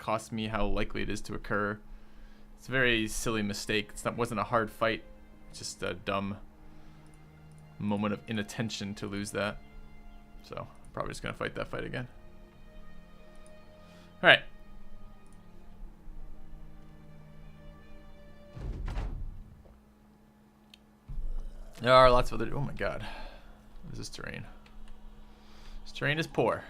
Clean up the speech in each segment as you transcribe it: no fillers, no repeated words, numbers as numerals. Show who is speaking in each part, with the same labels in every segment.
Speaker 1: cost me how likely it is to occur. It's a very silly mistake. Wasn't a hard fight, just a dumb moment of inattention to lose that. So probably just gonna fight that fight again. All right. There are lots of other. Oh my god, what is this terrain? This terrain is poor.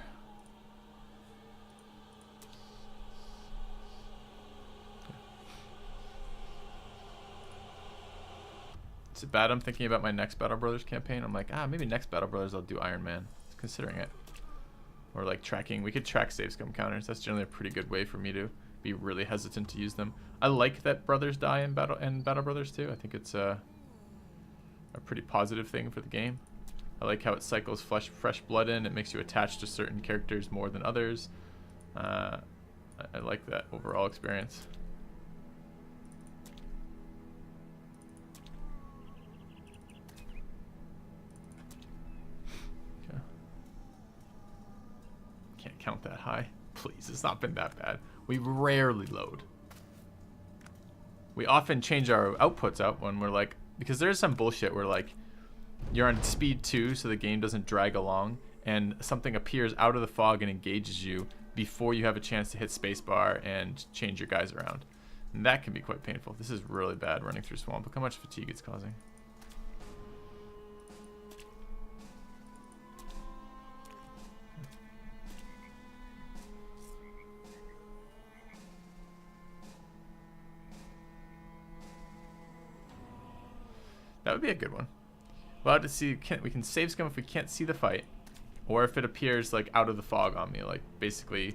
Speaker 1: Is it bad I'm thinking about my next Battle Brothers campaign? I'm like, maybe next Battle Brothers I'll do Iron Man. Considering it. Or like tracking. We could track save scum counters. That's generally a pretty good way for me to be really hesitant to use them. I like that brothers die in Battle Brothers too. I think it's a pretty positive thing for the game. I like how it cycles fresh blood in. It makes you attached to certain characters more than others. I like that overall experience. Can't count that high. Please, it's not been that bad. We rarely load. We often change our outputs up when we're like, because there's some bullshit where like you're on speed 2 so the game doesn't drag along and something appears out of the fog and engages you before you have a chance to hit spacebar and change your guys around. And that can be quite painful. This is really bad running through swamp. Look how much fatigue it's causing. That would be a good one. We'll have to see. We can save scum if we can't see the fight, or if it appears like out of the fog on me. Like basically,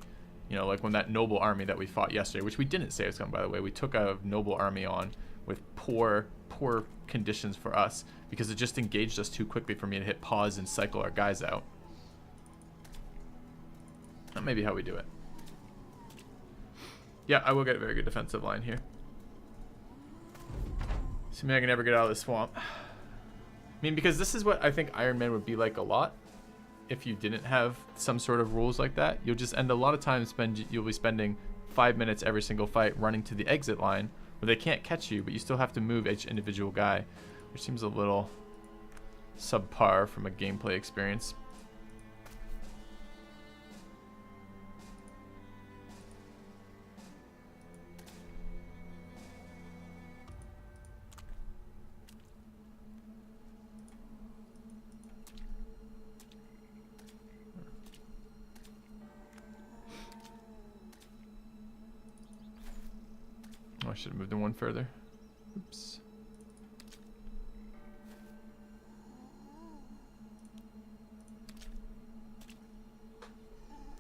Speaker 1: you know, like when that noble army that we fought yesterday, which we didn't save scum by the way. We took a noble army on with poor conditions for us because it just engaged us too quickly for me to hit pause and cycle our guys out. That may be how we do it. Yeah, I will get a very good defensive line here. Assuming I can never get out of the swamp. I mean, because this is what I think Iron Man would be like a lot. If you didn't have some sort of rules like that, you'll just end a lot of time you'll be spending 5 minutes every single fight running to the exit line where they can't catch you, but you still have to move each individual guy, which seems a little subpar from a gameplay experience. I should have moved them one further. Oops.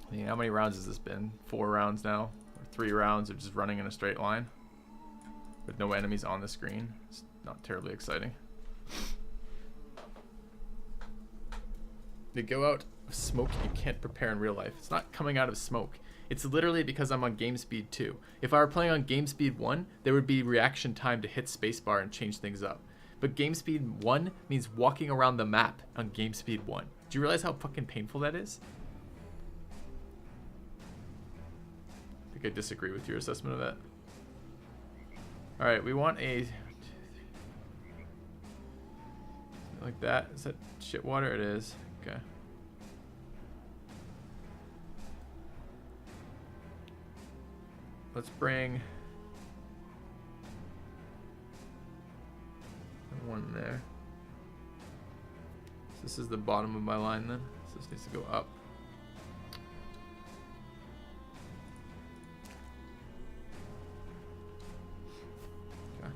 Speaker 1: I mean, how many rounds has this been? 4 rounds now? Or 3 rounds of just running in a straight line? With no enemies on the screen. It's not terribly exciting. They go out of smoke you can't prepare in real life. It's not coming out of smoke. It's literally because I'm on game speed 2. If I were playing on game speed 1, there would be reaction time to hit spacebar and change things up. But game speed 1 means walking around the map on game speed 1. Do you realize how fucking painful that is? I think I disagree with your assessment of that. Alright, we want a... like that. Is that shit water? It is. Okay. Let's bring one there. So this is the bottom of my line then. So this needs to go up. Okay.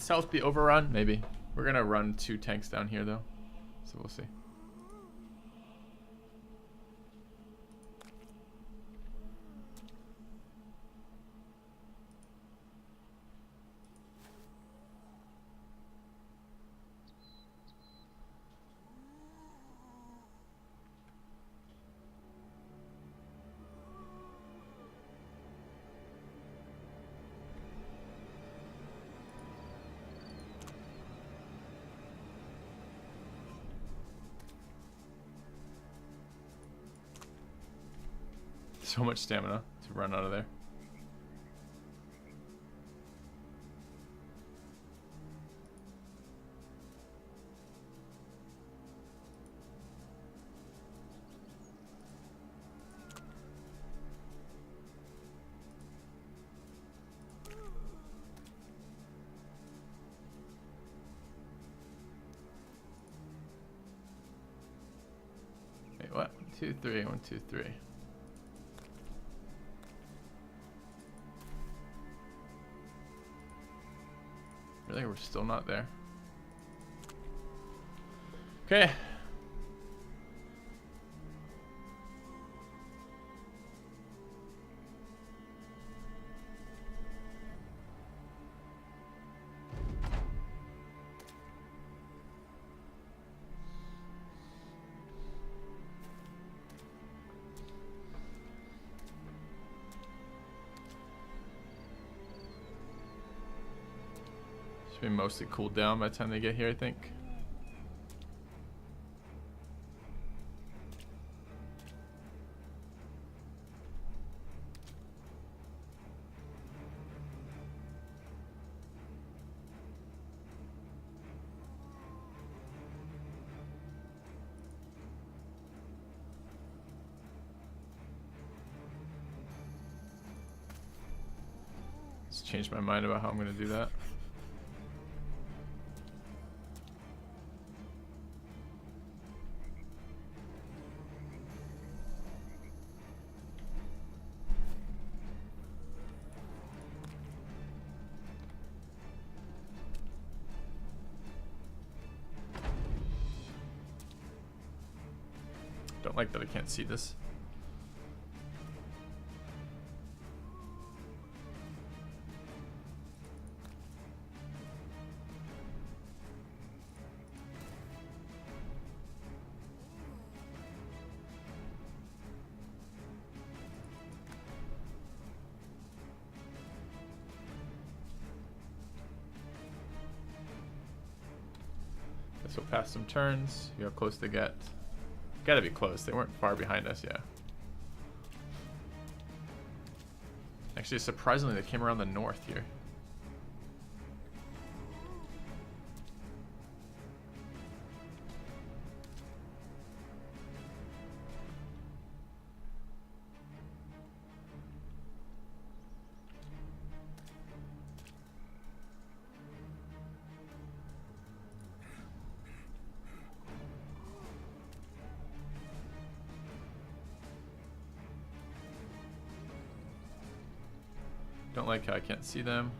Speaker 1: south be overrun? Maybe. We're gonna run 2 tanks down here though, so we'll see. So much stamina to run out of there. Wait, what? 2, 3, 1, 2, 3. Really, we're still not there. Okay. Should be mostly cooled down by the time they get here, I think. Just changed my mind about how I'm going to do that. Don't like that I can't see this. Guess we'll pass some turns. See how close they get. Gotta be close. They weren't far behind us, yeah. Actually, surprisingly, they came around the north here. Don't like how I can't see them.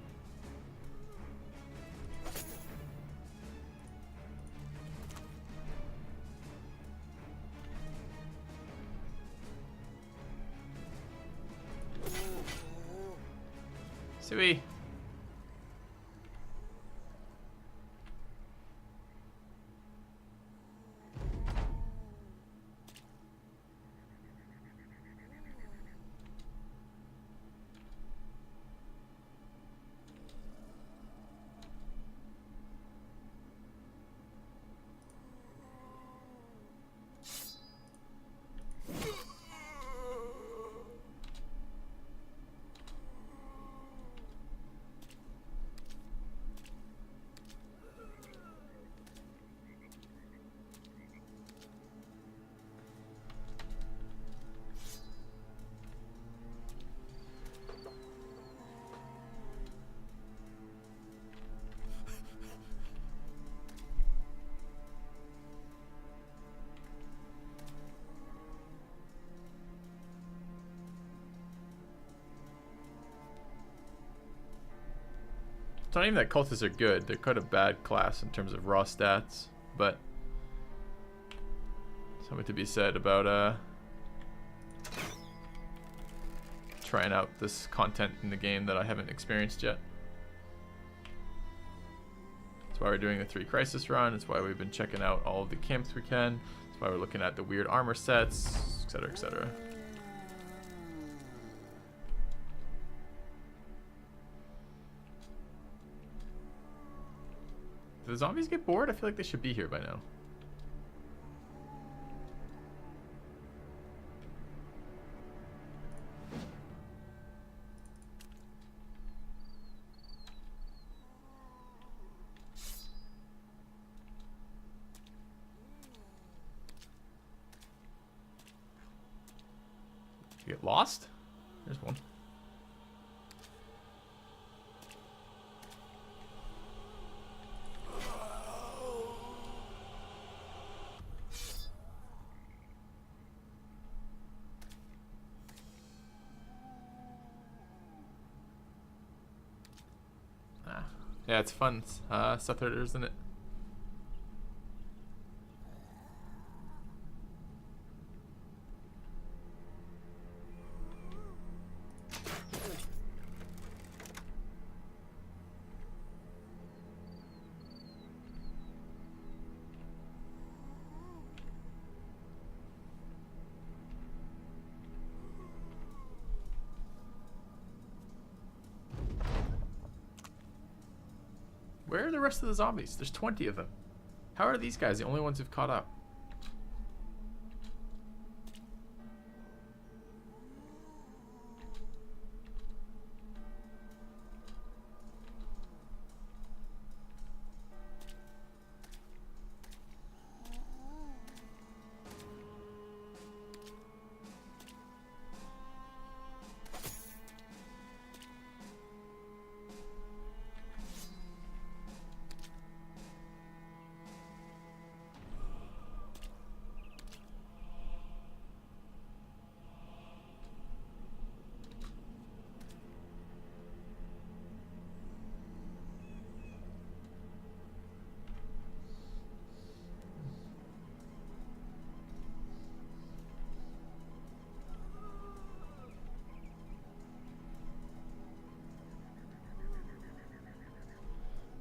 Speaker 1: Sui. It's not even that cultists are good. They're quite a bad class in terms of raw stats, but something to be said about trying out this content in the game that I haven't experienced yet. That's why we're doing the 3 crisis run. It's why we've been checking out all of the camps we can. That's why we're looking at the weird armor sets, etc., etc. Do the zombies get bored? I feel like they should be here by now. You get lost? There's one. Yeah, it's fun. Stuff there, isn't it? Where are the rest of the zombies? There's 20 of them. How are these guys the only ones who've caught up?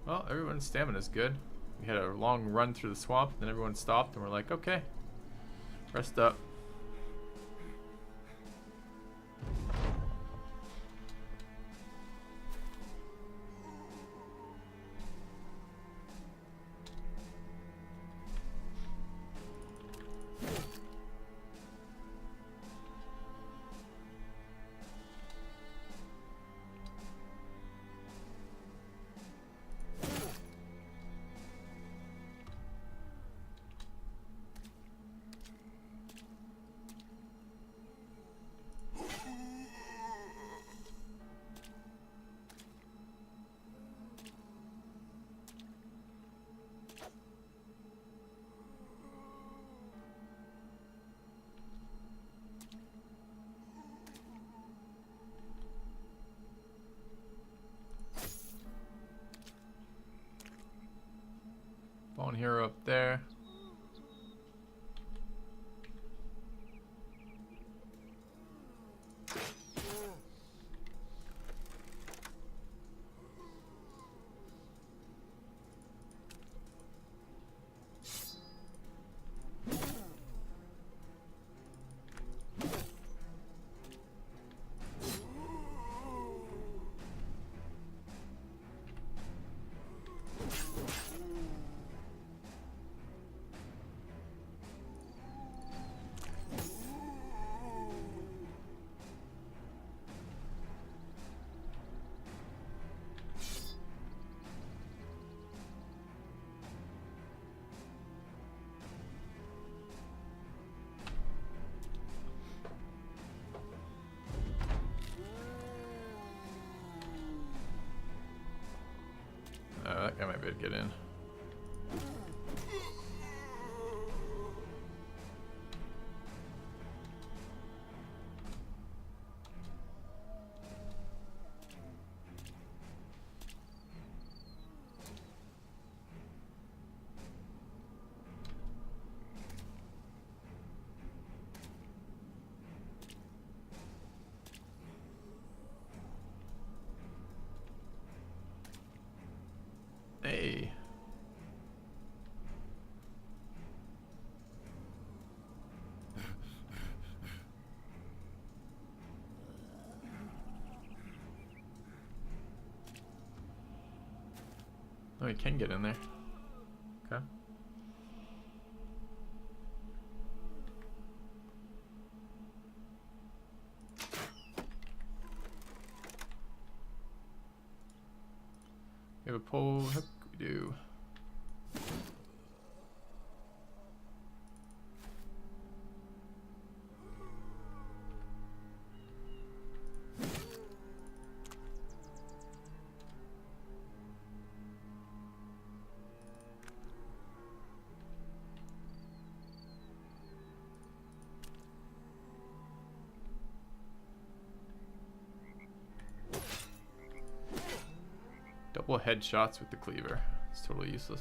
Speaker 1: Well, everyone's stamina is good. We had a long run through the swamp, then everyone stopped, and we're like, okay, rest up. Bone hero up there. That guy might be able to get in. we can get in there. Okay. We have a pole hook. We do. Double headshots with the cleaver. It's totally useless.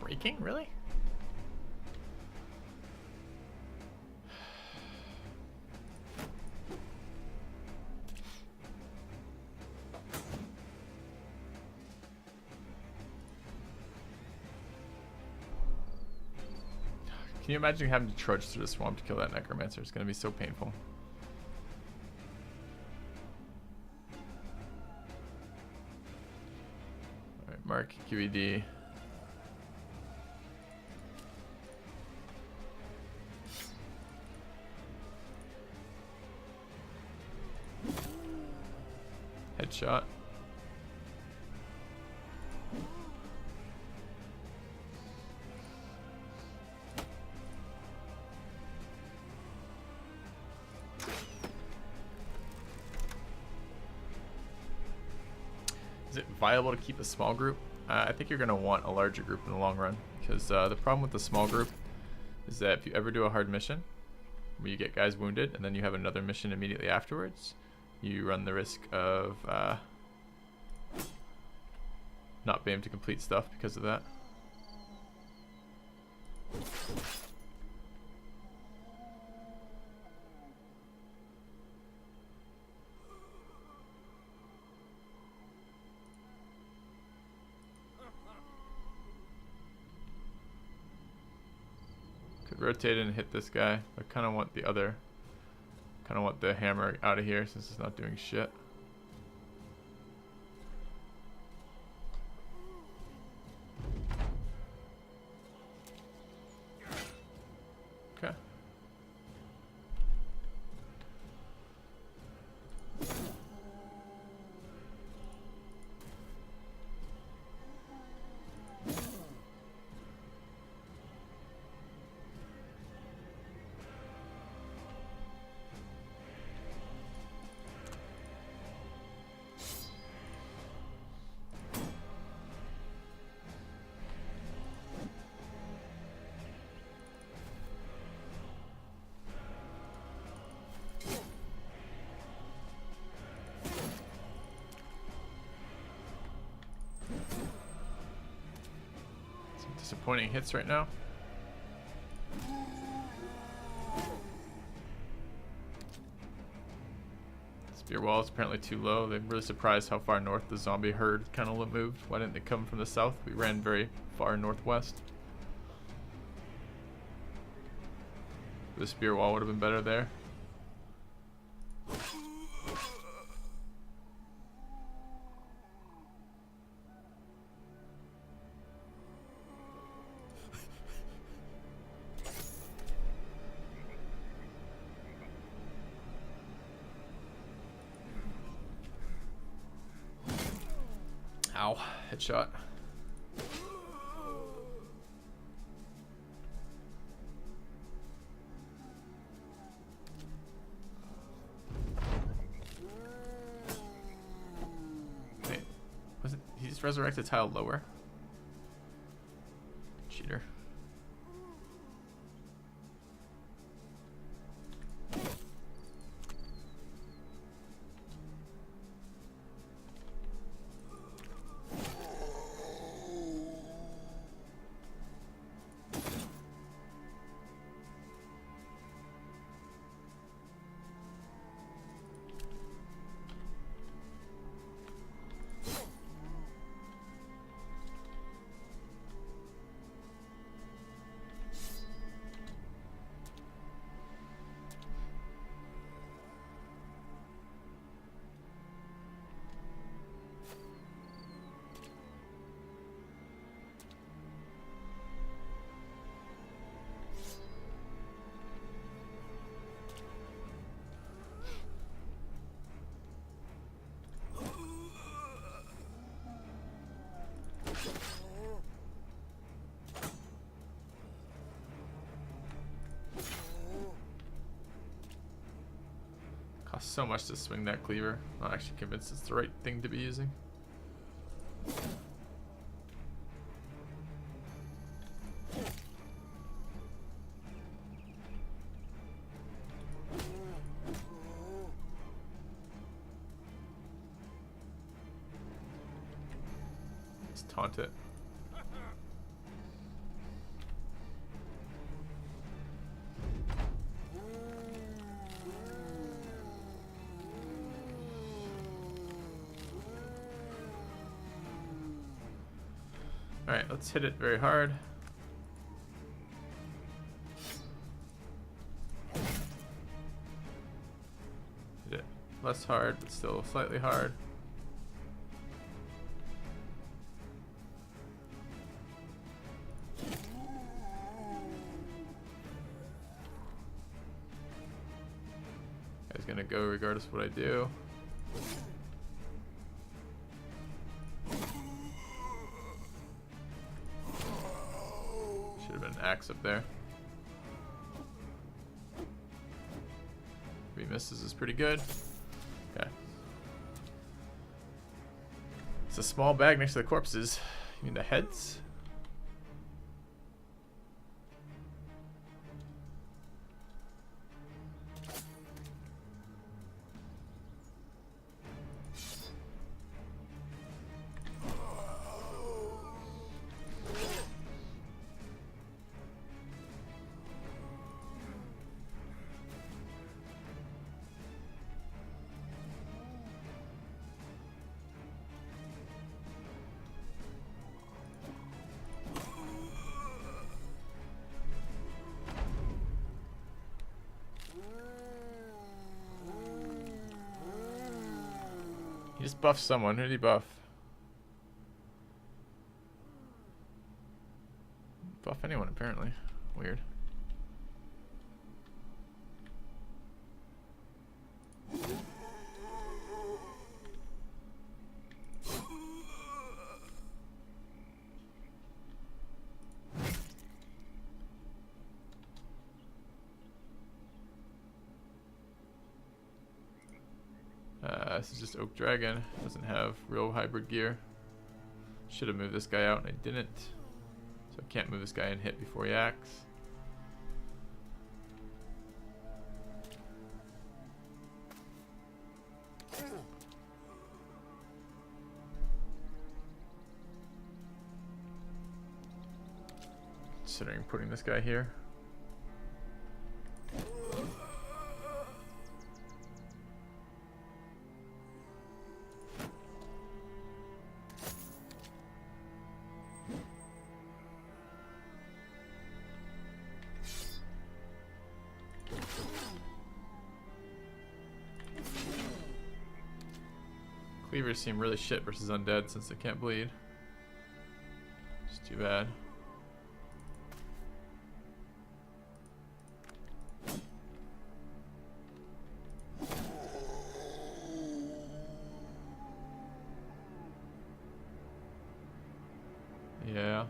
Speaker 1: Breaking? Really? Can you imagine having to trudge through the swamp to kill that necromancer? It's gonna be so painful. Alright, mark QED. Headshot. Is it viable to keep a small group? I think you're going to want a larger group in the long run, because the problem with the small group is that if you ever do a hard mission where you get guys wounded and then you have another mission immediately afterwards, you run the risk of not being able to complete stuff because of that. Could rotate and hit this guy. I kind of want the other. Kind of want the hammer out of here since it's not doing shit. Okay. Disappointing hits right now. Spear wall is apparently too low. They're really surprised how far north the zombie herd kind of moved. Why didn't they come from the south? We ran very far northwest. The spear wall would have been better there. Wow, headshot. Wait, wasn't he just resurrected a tile lower? Cheater. Costs so much to swing that cleaver. I'm not actually convinced it's the right thing to be using. Let's taunt it. Alright, let's hit it very hard. Hit it less hard, but still slightly hard. Guy's gonna go regardless of what I do. Axe up there. If he misses is pretty good. Okay. It's a small bag next to the corpses. You mean the heads? He just buffed someone. Who did he buff? Buff anyone, apparently. Weird. This is just Oak Dragon. Doesn't have real hybrid gear. Should have moved this guy out and I didn't. So I can't move this guy and hit before he acts. Considering putting this guy here. Cleavers seem really shit versus undead since they can't bleed. It's too bad. Yeah.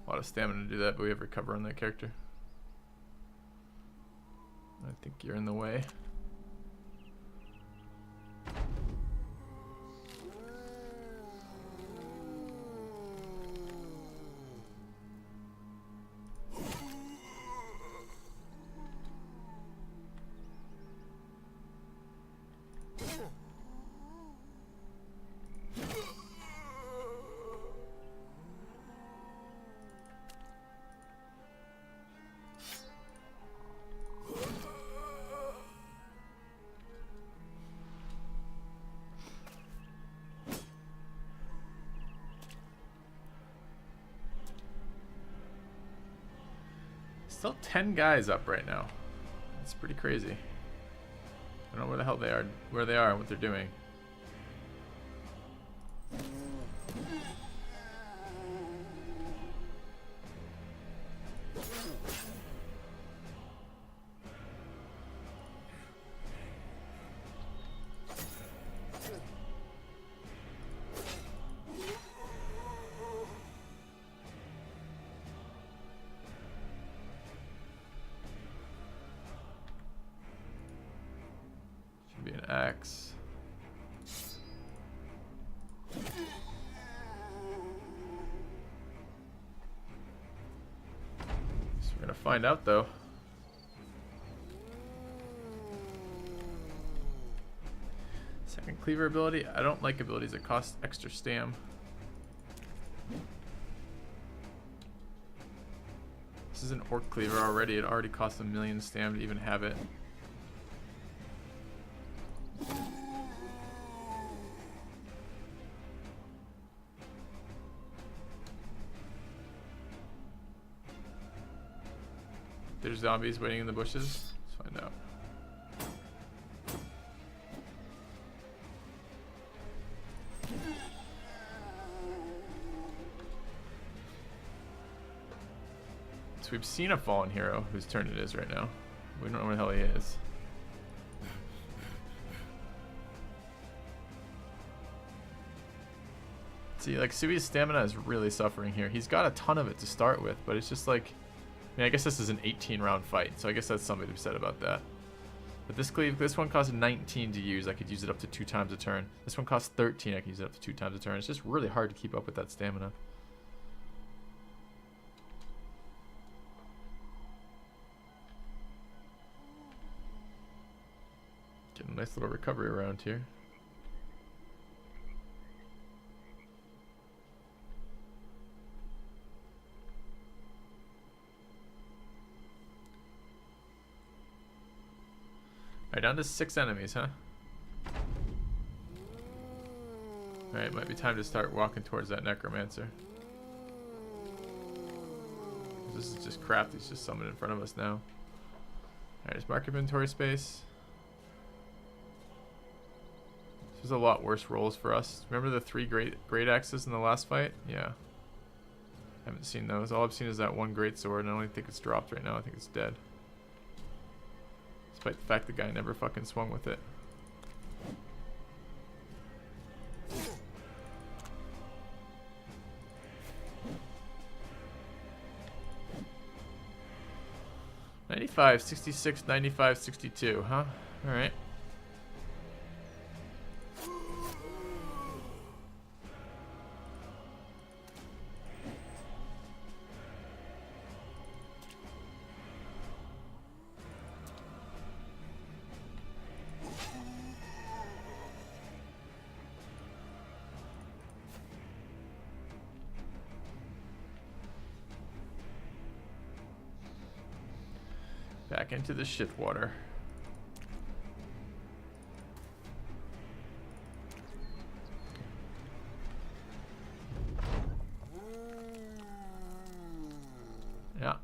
Speaker 1: A lot of stamina to do that, but we have recover on that character. I think you're in the way. Still 10 guys up right now. That's pretty crazy. I don't know where the hell they are, and what they're doing. Be an axe. So we're gonna find out though. Second cleaver ability. I don't like abilities that cost extra stam. This is an orc cleaver already. It already costs 1,000,000 stam to even have it. There's zombies waiting in the bushes. Let's find out. So we've seen a fallen hero whose turn it is right now. We don't know where the hell he is. See, like, Sui's stamina is really suffering here. He's got a ton of it to start with, but it's just like... I mean, I guess this is an 18-round fight, so I guess that's something to be said about that. But this one costs 19 to use. I could use it up to 2 times a turn. This one costs 13. I can use it up to 2 times a turn. It's just really hard to keep up with that stamina. Getting a nice little recovery around here. Alright, down to 6 enemies, huh? Alright, might be time to start walking towards that necromancer. This is just crap. He's just summoned in front of us now. Alright, just mark inventory space. This is a lot worse rolls for us. Remember the 3 great axes in the last fight? Yeah. Haven't seen those. All I've seen is that one great sword, and I don't even think it's dropped right now. I think it's dead. Despite the fact the guy never fucking swung with it. $95, $66, $95, $62, huh? Alright. Back into the shit water. Yeah.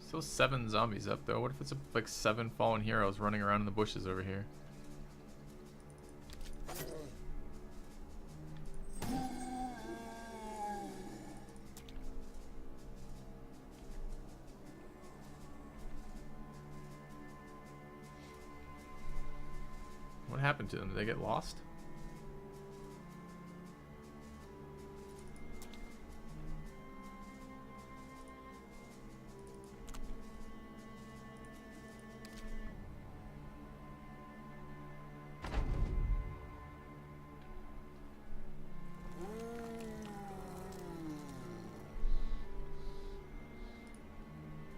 Speaker 1: Still 7 zombies up though. What if it's like 7 fallen heroes running around in the bushes over here? What happened to them? Did they get lost?